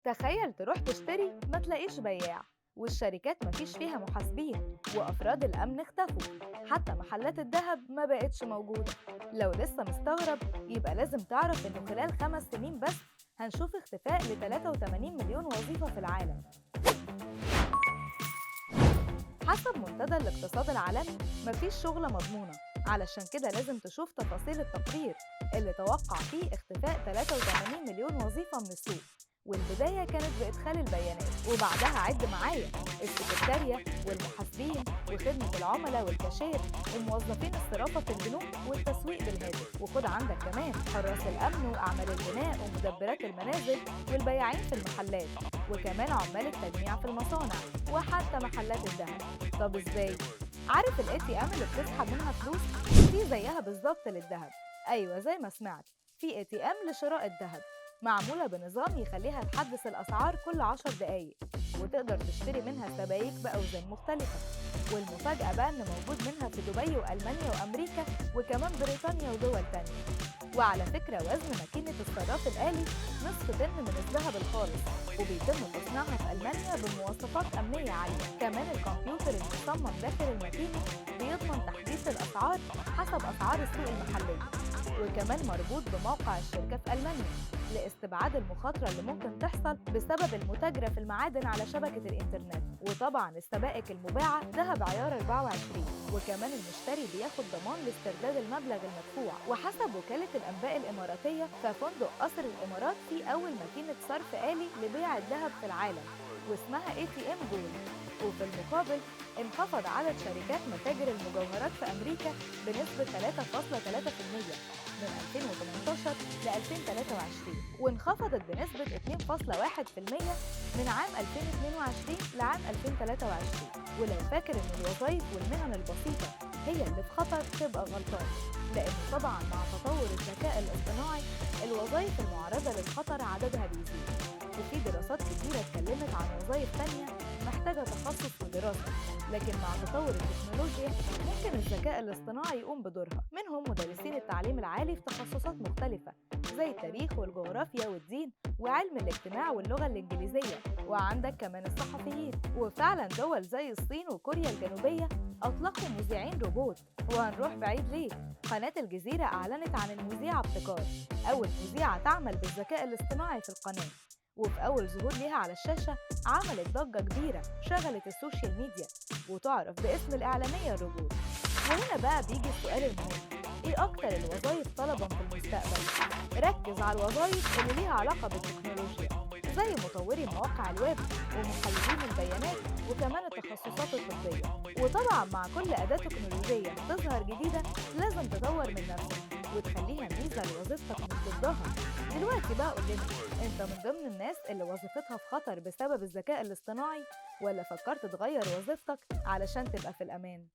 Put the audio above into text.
تخيل تروح تشتري ما تلاقيش بياع، والشركات مفيش فيها محاسبين، وأفراد الأمن اختفوا. حتى محلات الذهب ما بقتش موجودة. لو لسه مستغرب، يبقى لازم تعرف إنه خلال 5 سنين بس هنشوف اختفاء ل 83 مليون وظيفة في العالم. حسب منتدى الاقتصاد العالمي، مفيش شغلة مضمونة. علشان كده لازم تشوف تفاصيل التقرير اللي توقع فيه اختفاء 83 مليون وظيفة من السوق. والبداية كانت بإدخال البيانات، وبعدها عد معايا: السكرتارية والمحاسبين وخدمة العملاء والكاشير وموظفين الصرافة في البنوك والتسويق بالهاتف. وخد عندك كمان حراس الأمن وأعمال البناء ومدبرات المنازل والبياعين في المحلات، وكمان عمال التجميع في المصانع، وحتى محلات الذهب. طب ازاي؟ عارف الاي تي ام اللي بتسحب منها فلوس؟ في زيها بالظبط للذهب. ايوه، زي ما سمعت، في اي تي ام لشراء الذهب، معمولة بنظام يخليها تحدث الأسعار كل 10 دقايق، وتقدر تشتري منها سبائك بأوزان مختلفة. والمفاجأة بقى إن موجود منها في دبي وألمانيا وأمريكا، وكمان بريطانيا ودول تانية. وعلى فكرة، وزن ماكينة الصراف الآلي نصف طن من الذهب الخالص، وبيتم تصنيعها في ألمانيا بمواصفات أمنية عالية. كمان الكمبيوتر المصمم داخل الماكينة بيضمن تحديث الأسعار حسب أسعار السوق المحلية. وكمان مربوط بموقع الشركة في ألمانيا لاستبعاد المخاطرة اللي ممكن تحصل بسبب المتاجرة في المعادن على شبكة الإنترنت. وطبعا السبائك المباعة ذهب عيار 24، وكمان المشتري بياخد ضمان لاسترداد المبلغ المدفوع. وحسب وكالة الأنباء الإماراتية، ففندق قصر الإمارات فيه أول ماكينة صرف آلي لبيع الذهب في العالم، واسمها ATM جولد. وفي المقابل، انخفض عدد شركات متاجر المجوهرات في أمريكا بنسبة 3.3% من 2018 ل 2023، وانخفضت بنسبة 2.1% من عام 2022 لعام 2023. ولو فاكر إن الوظائف والمهن البسيطة هي اللي في خطر، تبقى غلطان، لأن طبعا مع تطور الذكاء الاصطناعي الوظائف المعرضة للخطر عددها بيزيد. وفي دراسات كتيرة اتكلمت عن وظائف تانية محتاجة تخصص ودراسة، لكن مع تطور التكنولوجيا ممكن الذكاء الاصطناعي يقوم بدورها. منهم مدرسين التعليم العالي في تخصصات مختلفة زي التاريخ والجغرافيا والدين وعلم الاجتماع واللغة الإنجليزية، وعندك كمان الصحفيين. وفعلا دول زي الصين وكوريا الجنوبية أطلقوا مذيعين روبوت. وهنروح بعيد ليه؟ قناة الجزيرة أعلنت عن المذيعة ابتكار، أول مذيعة تعمل بالذكاء الاصطناعي في القناة. وفي أول ظهور ليها على الشاشة عملت ضجة كبيرة شغلت السوشيال ميديا، وتعرف باسم الإعلامية الروبوت. وهنا بقى بيجي السؤال المهم: إيه أكتر الوظائف طلباً في المستقبل؟ ركز على الوظائف اللي ليها علاقة بالتكنولوجيا، زي مطوري مواقع الويب ومحللين البيانات، وكمان التخصصات الطبية. وطبعا مع كل أداة تكنولوجية تظهر جديدة لازم تطور من نفسك وتخليها ميزة لوظيفتك مش ضدها. دلوقتي بقى قول لنا، انت من ضمن الناس اللي وظيفتها في خطر بسبب الذكاء الاصطناعي، ولا فكرت تغير وظيفتك علشان تبقى في الأمان؟